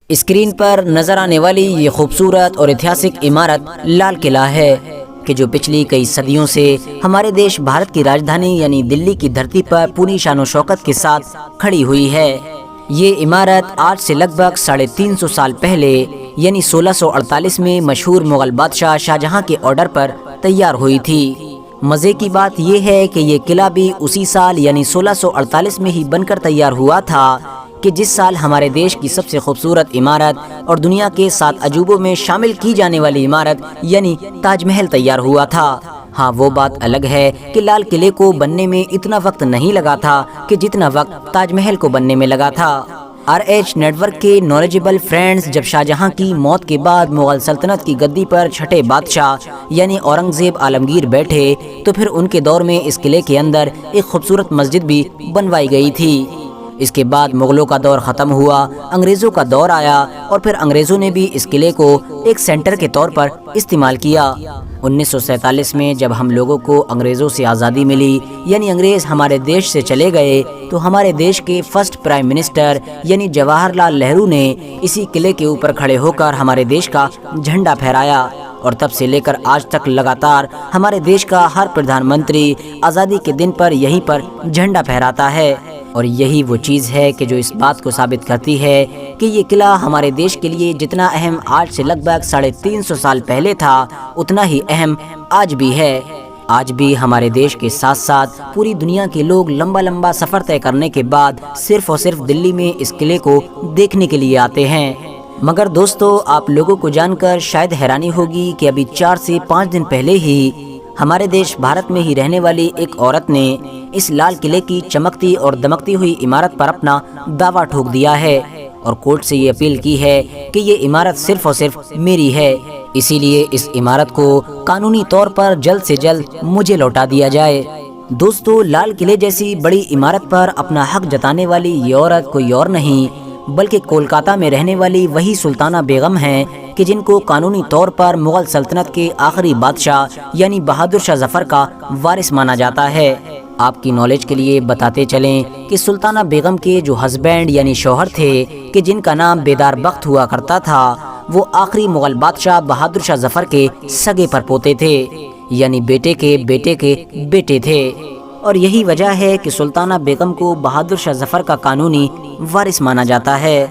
Screen پر نظر آنے والی یہ خوبصورت اور ایتہاسک عمارت لال قلعہ ہے کہ جو پچھلی کئی صدیوں سے ہمارے دیش بھارت کی راجدھانی یعنی دلی کی دھرتی پر پوری شان و شوکت کے ساتھ کھڑی ہوئی ہے۔ یہ عمارت آج سے لگ بھگ 350 سال پہلے یعنی 1648 میں مشہور مغل بادشاہ شاہجہاں کے آرڈر پر تیار ہوئی تھی۔ مزے کی بات یہ ہے کہ یہ قلعہ بھی اسی سال یعنی 1648 میں ہی بن کر تیار ہوا تھا کہ جس سال ہمارے دیش کی سب سے خوبصورت عمارت اور دنیا کے 7 عجوبوں میں شامل کی جانے والی عمارت یعنی تاج محل تیار ہوا تھا۔ ہاں وہ بات الگ ہے کہ لال قلعے کو بننے میں اتنا وقت نہیں لگا تھا کہ جتنا وقت تاج محل کو بننے میں لگا تھا۔ RH نیٹ ورک کے نالجبل فرینڈز، جب شاہجہاں کی موت کے بعد مغل سلطنت کی گدی پر چھٹے بادشاہ یعنی اورنگزیب عالمگیر بیٹھے تو پھر ان کے دور میں اس قلعے کے اندر ایک خوبصورت مسجد بھی بنوائی گئی تھی۔ اس کے بعد مغلوں کا دور ختم ہوا، انگریزوں کا دور آیا اور پھر انگریزوں نے بھی اس قلعے کو ایک سینٹر کے طور پر استعمال کیا۔ 1947 میں جب ہم لوگوں کو انگریزوں سے آزادی ملی یعنی انگریز ہمارے دیش سے چلے گئے تو ہمارے دیش کے فرسٹ پرائم منسٹر یعنی جواہر لال نہرو نے اسی قلعے کے اوپر کھڑے ہو کر ہمارے دیش کا جھنڈا پھہرایا، اور تب سے لے کر آج تک لگاتار ہمارے دیش کا ہر پردھان منتری آزادی کے دن پر یہیں پر جھنڈا پھہراتا ہے۔ اور یہی وہ چیز ہے کہ جو اس بات کو ثابت کرتی ہے کہ یہ قلعہ ہمارے دیش کے لیے جتنا اہم آج سے لگ بھگ 350 سال پہلے تھا اتنا ہی اہم آج بھی ہے۔ آج بھی ہمارے دیش کے ساتھ ساتھ پوری دنیا کے لوگ لمبا سفر طے کرنے کے بعد صرف اور صرف دلی میں اس قلعے کو دیکھنے کے لیے آتے ہیں۔ مگر دوستو، آپ لوگوں کو جان کر شاید حیرانی ہوگی کہ ابھی 4 سے 5 دن پہلے ہی ہمارے دیش بھارت میں ہی رہنے والی ایک عورت نے اس لال قلعے کی چمکتی اور دمکتی ہوئی عمارت پر اپنا دعویٰ ٹھوک دیا ہے اور کورٹ سے یہ اپیل کی ہے کہ یہ عمارت صرف اور صرف میری ہے، اسی لیے اس عمارت کو قانونی طور پر جلد سے جلد مجھے لوٹا دیا جائے۔ دوستو، لال قلعے جیسی بڑی عمارت پر اپنا حق جتانے والی یہ عورت کوئی اور نہیں بلکہ کولکاتہ میں رہنے والی وہی سلطانہ بیگم ہیں کہ جن کو قانونی طور پر مغل سلطنت کے آخری بادشاہ یعنی بہادر شاہ ظفر کا وارث مانا جاتا ہے۔ آپ کی نالج کے لیے بتاتے چلیں کہ سلطانہ بیگم کے جو ہسبینڈ یعنی شوہر تھے کہ جن کا نام بیدار بخت ہوا کرتا تھا، وہ آخری مغل بادشاہ بہادر شاہ ظفر کے سگے پر پوتے تھے یعنی بیٹے کے بیٹے کے بیٹے تھے، اور یہی وجہ ہے کہ سلطانہ بیگم کو بہادر شاہ ظفر کا قانونی وارث مانا جاتا ہے۔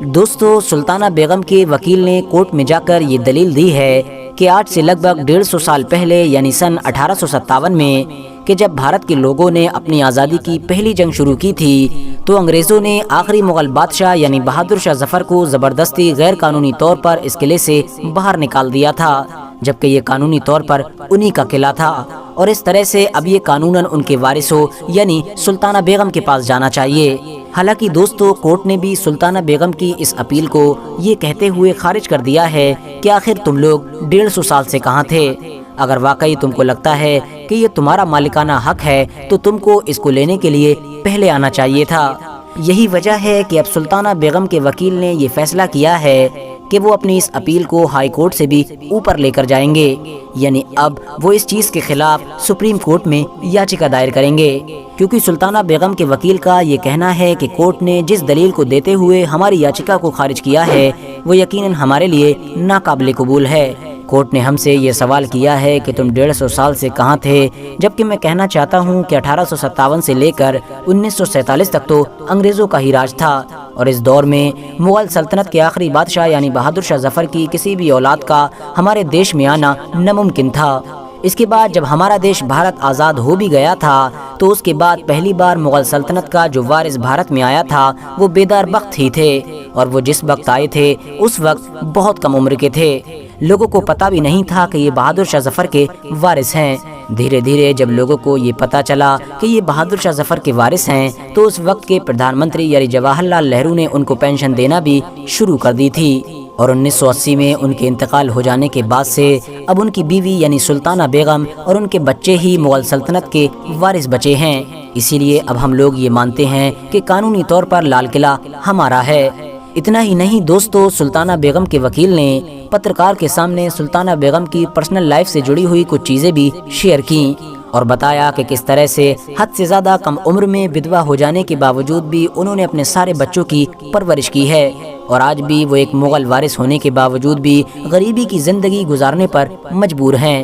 دوستو، سلطانہ بیگم کے وکیل نے کورٹ میں جا کر یہ دلیل دی ہے کہ آج سے لگ بھگ 150 سال پہلے یعنی سن 1857 میں کہ جب بھارت کے لوگوں نے اپنی آزادی کی پہلی جنگ شروع کی تھی تو انگریزوں نے آخری مغل بادشاہ یعنی بہادر شاہ ظفر کو زبردستی غیر قانونی طور پر اس قلعے سے باہر نکال دیا تھا، جبکہ یہ قانونی طور پر انہی کا قلعہ تھا، اور اس طرح سے اب یہ قانوناً ان کے وارثوں یعنی سلطانہ بیگم کے پاس جانا چاہیے۔ حالانکہ دوستو، کورٹ نے بھی سلطانہ بیگم کی اس اپیل کو یہ کہتے ہوئے خارج کر دیا ہے کہ آخر تم لوگ 150 سال سے کہاں تھے؟ اگر واقعی تم کو لگتا ہے کہ یہ تمہارا مالکانہ حق ہے تو تم کو اس کو لینے کے لیے پہلے آنا چاہیے تھا۔ یہی وجہ ہے کہ اب سلطانہ بیگم کے وکیل نے یہ فیصلہ کیا ہے کہ وہ اپنی اس اپیل کو ہائی کورٹ سے بھی اوپر لے کر جائیں گے، یعنی اب وہ اس چیز کے خلاف سپریم کورٹ میں یاچکا دائر کریں گے، کیونکہ سلطانہ بیگم کے وکیل کا یہ کہنا ہے کہ کورٹ نے جس دلیل کو دیتے ہوئے ہماری یاچکا کو خارج کیا ہے وہ یقیناً ہمارے لیے ناقابل قبول ہے۔ کورٹ نے ہم سے یہ سوال کیا ہے کہ تم 150 سال سے کہاں تھے، جبکہ میں کہنا چاہتا ہوں کہ 1857 سے لے کر 1947 تک تو انگریزوں کا ہی راج تھا، اور اس دور میں مغل سلطنت کے آخری بادشاہ یعنی بہادر شاہ ظفر کی کسی بھی اولاد کا ہمارے دیش میں آنا ناممکن تھا۔ اس کے بعد جب ہمارا دیش بھارت آزاد ہو بھی گیا تھا تو اس کے بعد پہلی بار مغل سلطنت کا جو وارث بھارت میں آیا تھا وہ بیدار بخت ہی تھے، اور وہ جس وقت آئے تھے اس وقت بہت کم عمر کے تھے، لوگوں کو پتہ بھی نہیں تھا کہ یہ بہادر شاہ ظفر کے وارث ہیں۔ دھیرے دھیرے جب لوگوں کو یہ پتہ چلا کہ یہ بہادر شاہ ظفر کے وارث ہیں تو اس وقت کے پردھان منتری یعنی جواہر لال نہرو نے ان کو پینشن دینا بھی شروع کر دی تھی، اور 1980 میں ان کے انتقال ہو جانے کے بعد سے اب ان کی بیوی یعنی سلطانہ بیگم اور ان کے بچے ہی مغل سلطنت کے وارث بچے ہیں۔ اسی لیے اب ہم لوگ یہ مانتے ہیں کہ قانونی طور پر لال قلعہ ہمارا ہے۔ اتنا ہی نہیں دوستو، سلطانہ بیگم کے وکیل نے پترکار کے سامنے سلطانہ بیگم کی پرسنل لائف سے جڑی ہوئی کچھ چیزیں بھی شیئر کیں، اور بتایا کہ کس طرح سے حد سے زیادہ کم عمر میں بدوا ہو جانے کے باوجود بھی انہوں نے اپنے سارے بچوں کی پرورش کی ہے، اور آج بھی وہ ایک مغل وارث ہونے کے باوجود بھی غریبی کی زندگی گزارنے پر مجبور ہیں۔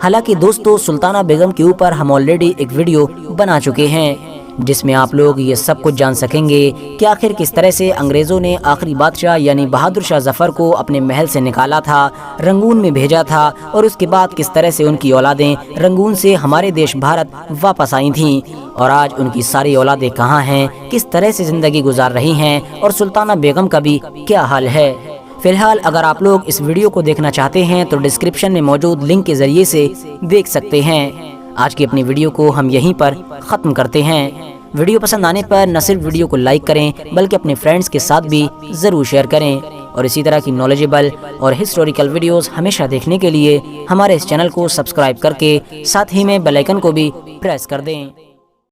حالانکہ دوستو، سلطانہ بیگم کے اوپر ہم آلریڈی ایک ویڈیو بنا چکے ہیں جس میں آپ لوگ یہ سب کچھ جان سکیں گے کہ آخر کس طرح سے انگریزوں نے آخری بادشاہ یعنی بہادر شاہ ظفر کو اپنے محل سے نکالا تھا، رنگون میں بھیجا تھا، اور اس کے بعد کس طرح سے ان کی اولادیں رنگون سے ہمارے دیش بھارت واپس آئی تھیں، اور آج ان کی ساری اولادیں کہاں ہیں، کس طرح سے زندگی گزار رہی ہیں، اور سلطانہ بیگم کا بھی کیا حال ہے۔ فی الحال اگر آپ لوگ اس ویڈیو کو دیکھنا چاہتے ہیں تو ڈسکرپشن میں موجود لنک کے ذریعے سے دیکھ سکتے ہیں۔ آج کی اپنی ویڈیو کو ہم یہیں پر ختم کرتے ہیں۔ ویڈیو پسند آنے پر نہ صرف ویڈیو کو لائک کریں بلکہ اپنے فرینڈز کے ساتھ بھی ضرور شیئر کریں، اور اسی طرح کی نالجیبل اور ہسٹوریکل ویڈیوز ہمیشہ دیکھنے کے لیے ہمارے اس چینل کو سبسکرائب کر کے ساتھ ہی میں بیل آئیکن کو بھی پریس کر دیں۔